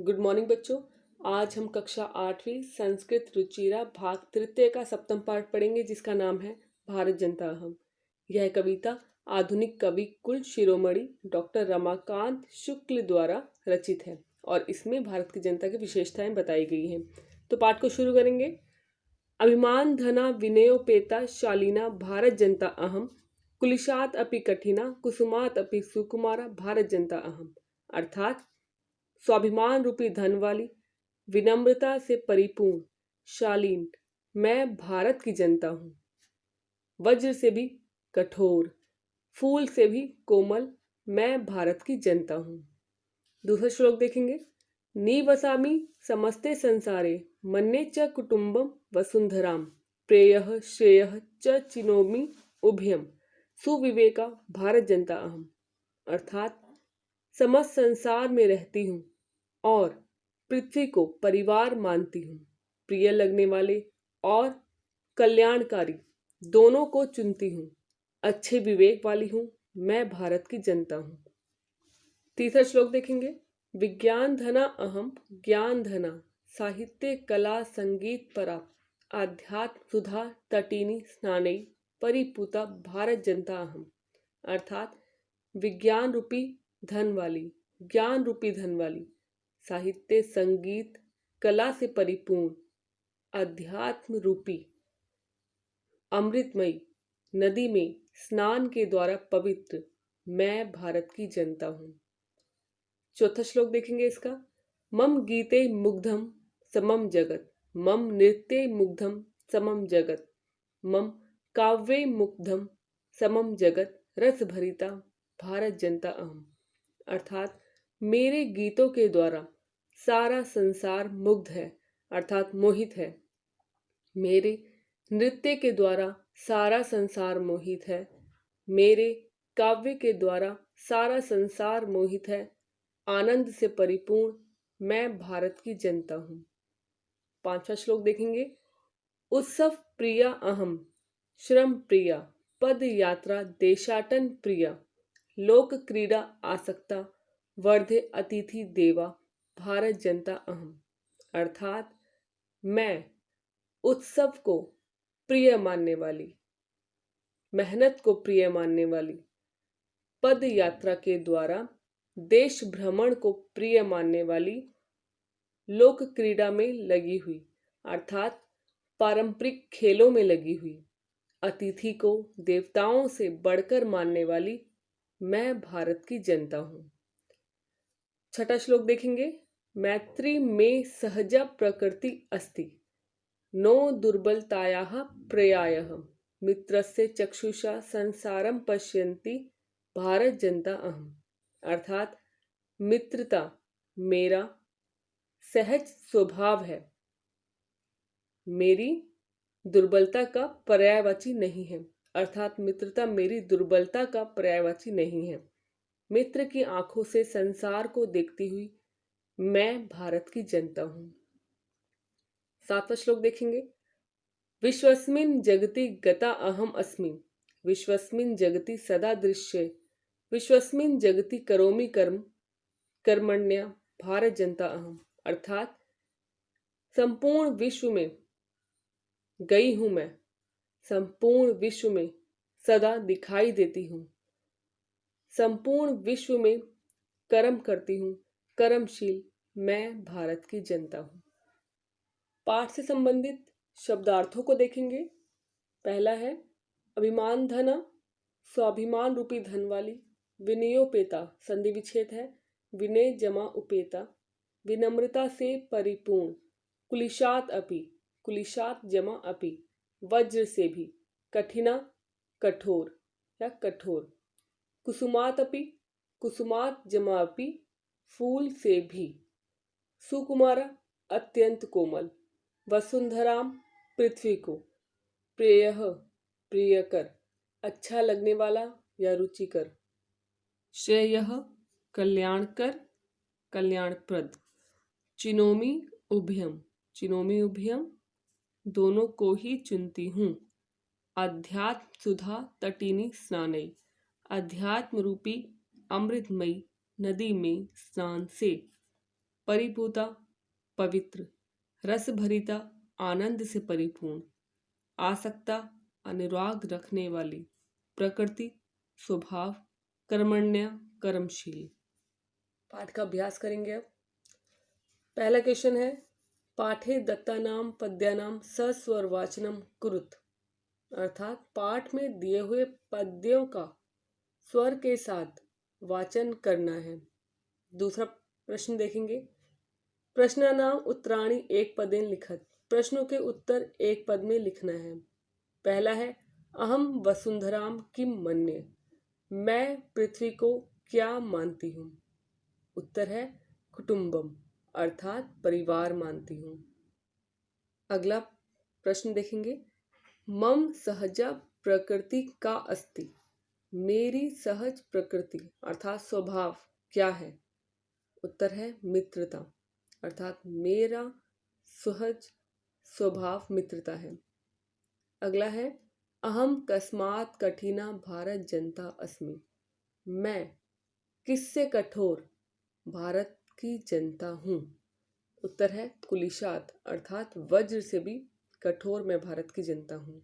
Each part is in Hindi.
गुड मॉर्निंग बच्चों। आज हम कक्षा 8वीं संस्कृत रुचिरा भाग तृतीय का सप्तम पाठ पढ़ेंगे, जिसका नाम है भारत जनता अहम। यह कविता आधुनिक कवि कुल शिरोमणि डॉक्टर रमाकांत शुक्ल द्वारा रचित है और इसमें भारत की जनता की विशेषताएं बताई गई हैं। तो पाठ को शुरू करेंगे। अभिमान धना विनयोपेता शालीना भारत जनता अहम, कुलिशात अपि कठिना कुसुमात अपि सुकुमारा भारत जनता अहम। अर्थात स्वाभिमान रूपी धन वाली, विनम्रता से परिपूर्ण, शालीन मैं भारत की जनता हूँ। वज्र से भी कठोर, फूल से भी कोमल मैं भारत की जनता हूँ। दूसरा श्लोक देखेंगे। निवसामि समस्ते संसारे मन्ये च कुटुम्बम वसुंधराम, प्रेयः श्रेयः च चिनोमि उभयम, सुविवेका भारत जनता अहम। अर्थात समस्त संसार में रहती हूँ और पृथ्वी को परिवार मानती हूँ। प्रिय लगने वाले और कल्याणकारी दोनों को चुनती हूँ। अच्छे विवेक वाली हूँ मैं भारत की जनता हूँ। तीसरा श्लोक देखेंगे। विज्ञान धना अहम ज्ञान धना, साहित्य कला संगीत परा, आध्यात्म सुधा तटिनी स्नानै, परिपूता भारत जनता अहम। अर्थात विज्ञान रूपी धन वाली, ज्ञान रूपी धन वाली, साहित्य संगीत कला से परिपूर्ण, अध्यात्म रूपी अमृतमयी नदी में स्नान के द्वारा पवित्र मैं भारत की जनता हूँ। चौथा श्लोक देखेंगे इसका। मम गीते मुग्धम समम जगत, मम नृत्ये मुग्धम समम जगत, मम काव्ये मुग्धम समम जगत, रस भरिता भारत जनता अहम। अर्थात मेरे गीतों के द्वारा सारा संसार मुग्ध है, अर्थात मोहित है। मेरे नृत्य के द्वारा सारा संसार मोहित है। मेरे काव्य के द्वारा सारा संसार मोहित है। आनंद से परिपूर्ण मैं भारत की जनता हूँ। पांचवा श्लोक देखेंगे। उत्सव प्रिया अहम, श्रम प्रिया, पद यात्रा देशाटन प्रिया, लोक क्रीड़ा आसक्ता, वर्धे अतिथि देवा भारत जनता अहम। अर्थात मैं उत्सव को प्रिय मानने वाली, मेहनत को प्रिय मानने वाली, पद यात्रा के द्वारा देश भ्रमण को प्रिय मानने वाली, लोक क्रीड़ा में लगी हुई अर्थात पारंपरिक खेलों में लगी हुई, अतिथि को देवताओं से बढ़कर मानने वाली मैं भारत की जनता हूँ। छठा श्लोक देखेंगे। मैत्री में सहजा प्रकृति अस्ति, नो दुर्बलतायाः प्रयायः, मित्रस्य चक्षुषा संसारम पश्यन्ति भारत जनता अहम। अर्थात मित्रता मेरा सहज स्वभाव है, मेरी दुर्बलता का पर्यायवाची नहीं है। अर्थात मित्रता मेरी दुर्बलता का पर्यायवाची नहीं है। मित्र की आंखों से संसार को देखती हुई मैं भारत की जनता हूँ। सातवां श्लोक देखेंगे। विश्वस्मिन् जगति गता अहम अस्मि, विश्वस्मिन् जगति सदा दृश्ये, विश्वस्मिन् जगति करोमि कर्म, कर्मण्य भारत जनता अहम। अर्थात संपूर्ण विश्व में गई हूं मैं, संपूर्ण विश्व में सदा दिखाई देती हूँ, संपूर्ण विश्व में कर्म करती हूँ, कर्मशील मैं भारत की जनता हूँ। पाठ से संबंधित शब्दार्थों को देखेंगे। पहला है अभिमान धना, स्वाभिमान रूपी धन वाली, विनयोपेता संधि विच्छेद है, विनय जमा उपेता, विनम्रता से परिपूर्ण, कुलिशात अपि, कुलिशात जमा अपि, वज्र से भी, कठिना कठोर या कठोर, कुसुमात अपि, कुसुमात जमा अपि, फूल से भी, सुकुमारा अत्यंत कोमल, वसुंधराम पृथ्वी को, प्रेयः प्रियकर अच्छा लगने वाला या रुचिकर, श्रेयः कल्याणकर कल्याणप्रद, चिनोमि उभयम, चिनोमि उभयम दोनों को ही चुनती हूँ, अध्यात्म सुधा तटिनी स्नानै, अध्यात्म रूपी अमृतमयी नदी में स्नान से, परिपूता पवित्र, रस भरिता आनंद से परिपूर्ण, आसक्ता अनुराग रखने वाली, प्रकृति स्वभाव, कर्मण्य कर्मशील। पाठ का अभ्यास करेंगे अब। पहला क्वेश्चन है, पाठे दत्तानाम पद्यानाम सस्वर वाचनम कुरुत, अर्थात पाठ में दिए हुए पद्यों का स्वर के साथ वाचन करना है। दूसरा प्रश्न देखेंगे, प्रश्नानाम उत्तराणि एक पदेन लिखत, प्रश्नों के उत्तर एक पद में लिखना है। पहला है, अहम वसुंधराम किम मन्ये, मैं पृथ्वी को क्या मानती हूँ। उत्तर है कुटुंबम, अर्थात परिवार मानती हूँ। अगला प्रश्न देखेंगे, मम सहजा प्रकृति का अस्ति, मेरी सहज प्रकृति अर्थात स्वभाव क्या है। उत्तर है मित्रता, अर्थात मेरा सहज स्वभाव मित्रता है। अगला है, अहम कस्मात् कठिना भारत जनता अस्मि, मैं किससे कठोर भारत की जनता हूँ। उत्तर है कुलिशात, अर्थात वज्र से भी कठोर मैं भारत की जनता हूँ।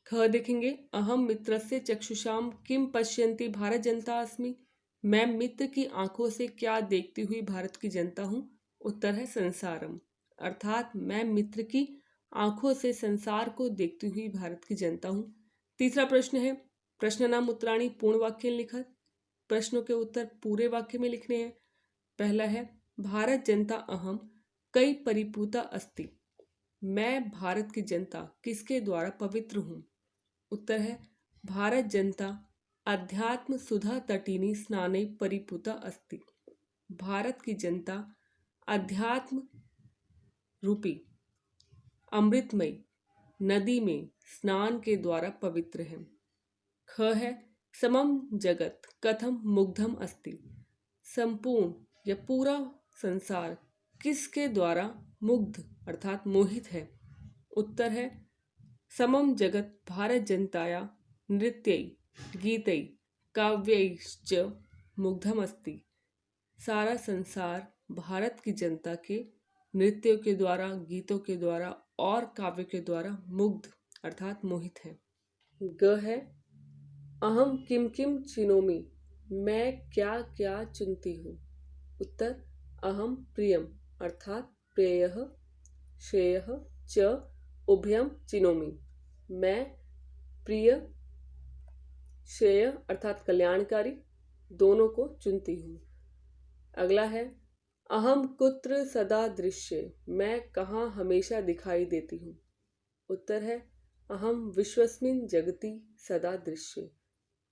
ख देखेंगे, अहम मित्रस्य चक्षुषाम किम पश्यन्ति भारत जनता अस्मि, मैं मित्र की आंखों से क्या देखती हुई भारत की जनता हूँ। उत्तर है संसारम, अर्थात मैं मित्र की आंखों से संसार को देखती हुई भारत की जनता हूँ। तीसरा प्रश्न है, प्रश्नानाम उत्तराणि पूर्ण वाक्य लिखत, प्रश्नों के उत्तर पूरे वाक्य में लिखने हैं। पहला है, भारत जनता अहम कई परिपूता अस्ति, मैं भारत की जनता किसके द्वारा पवित्र हूँ। उत्तर है भारत जनता अध्यात्म सुधा तटीनी स्नाने परिपूता अस्ति, भारत की जनता अध्यात्म रूपी अमृतमयी नदी में स्नान के द्वारा पवित्र है। ख है, समम जगत कथम मुग्धम अस्ति, संपूर्ण या पूरा संसार किसके द्वारा मुग्ध अर्थात मोहित है। उत्तर है समम जगत भारत जनताया नृत्यई गीतई काव्यैश्च मुग्धम अस्ति, सारा संसार भारत की जनता के नृत्यों के द्वारा, गीतों के द्वारा और काव्य के द्वारा मुग्ध अर्थात मोहित है। ग है, अहम किम किम चिनोमि, मैं क्या क्या चुनती हूँ। उत्तर अहम प्रियम अर्थात प्रेयः श्रेयः च उभयम चिनोमि, मैं प्रिय श्रेय अर्थात कल्याणकारी दोनों को चुनती हूँ। अगला है, अहम कुत्र सदा दृश्य, मैं कहाँ हमेशा दिखाई देती हूँ। उत्तर है अहम विश्वस्मिन जगति सदा दृश्य,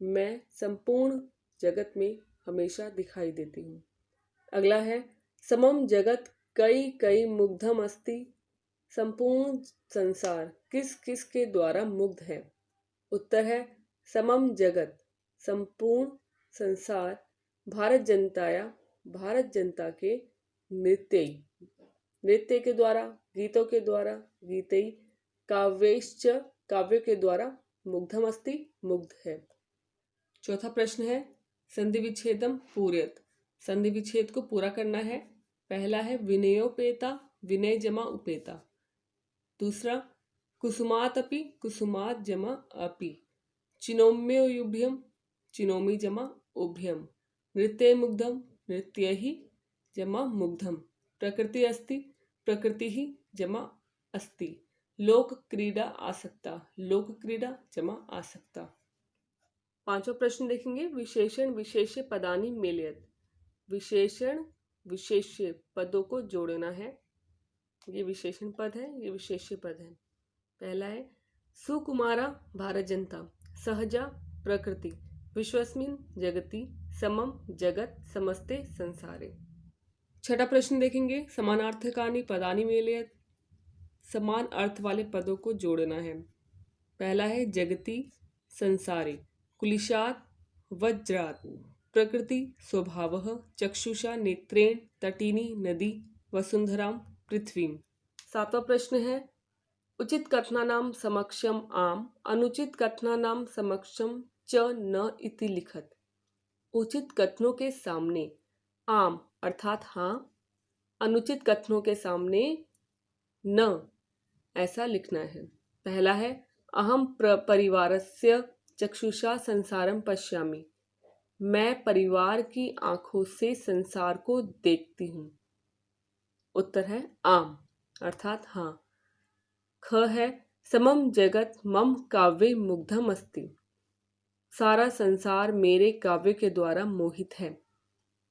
मैं संपूर्ण जगत में हमेशा दिखाई देती हूँ। अगला है, समम जगत कई कई मुग्धम अस्ति, संपूर्ण संसार किस किस के द्वारा मुग्ध है। उत्तर है समम जगत संपूर्ण संसार भारत जनताया भारत जनता के नृत्य के द्वारा, गीतों के द्वारा, गीतई काव्यश्च काव्य के द्वारा मुग्धम अस्ति मुग्ध है। चौथा प्रश्न है, संधि विच्छेदम पूर्यत, संधि विच्छेद को पूरा करना है। पहला है विनयोपेता विनय जमा उपेता, दूसरा कुसुमात अपि कुसुमात जमा अपि, चिनोम्योयुभ्यम चिनोमी जमा उभ्यम, नृत्य मुग्धम नृत्य ही जमा मुग्धम, प्रकृति अस्ति प्रकृति ही जमा अस्ति, लोक क्रीडा आसक्ता लोक क्रीडा जमा आसक्ता। पांचवा प्रश्न देखेंगे, विशेषण विशेष्य पदानि मेलयत, विशेषण विशेष्य पदों को जोड़ना है। ये विशेषण पद है, ये विशेष्य पद है। पहला है सुकुमारा भारत जनता, सहजा प्रकृति, विश्वस्मिन जगति, समम जगत समस्ते संसारे। छठा प्रश्न देखेंगे, समानार्थकानि पदानि मेलयत, समान अर्थ वाले पदों को जोड़ना है। पहला है जगति संसारे, कुलिशात वज्रात, प्रकृति स्वभावः, चक्षुषा नेत्रेण तटीनी नदी, वसुंधराम पृथ्वीम। सातवां प्रश्न है, उचित कथनानाम समक्षम आम, अनुचित कथनानाम समक्षम च न इति लिखत। उचित कथनों के सामने आम अर्थात हाँ, अनुचित कथनों के सामने न ऐसा लिखना है। पहला है अहम परिवारस्य चक्षुषा संसारम पश्यामि। मैं परिवार की आंखों से संसार को देखती हूँ। उत्तर है आम अर्थात हाँ। ख है समम जगत मम काव्य मुग्धम अस्ति। सारा संसार मेरे काव्य के द्वारा मोहित है।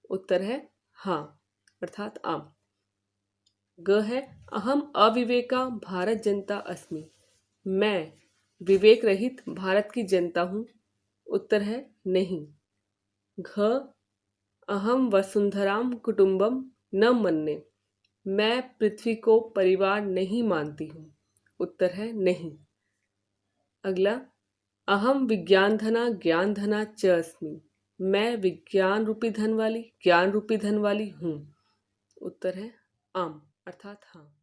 उत्तर है हाँ अर्थात आम। ग है अहम अविवेका भारत जनता अस्मि। मैं विवेक रहित भारत की जनता हूँ। उत्तर है नहीं। घ अहम वसुंधराम कुटुंबम न मन्ये। मैं पृथ्वी को परिवार नहीं मानती हूँ। उत्तर है नहीं। अगला अहम विज्ञान धना ज्ञान धना च अस्मि। मैं विज्ञान रूपी धन वाली ज्ञान रूपी धन वाली हूँ। उत्तर है आम अर्थात हाँ।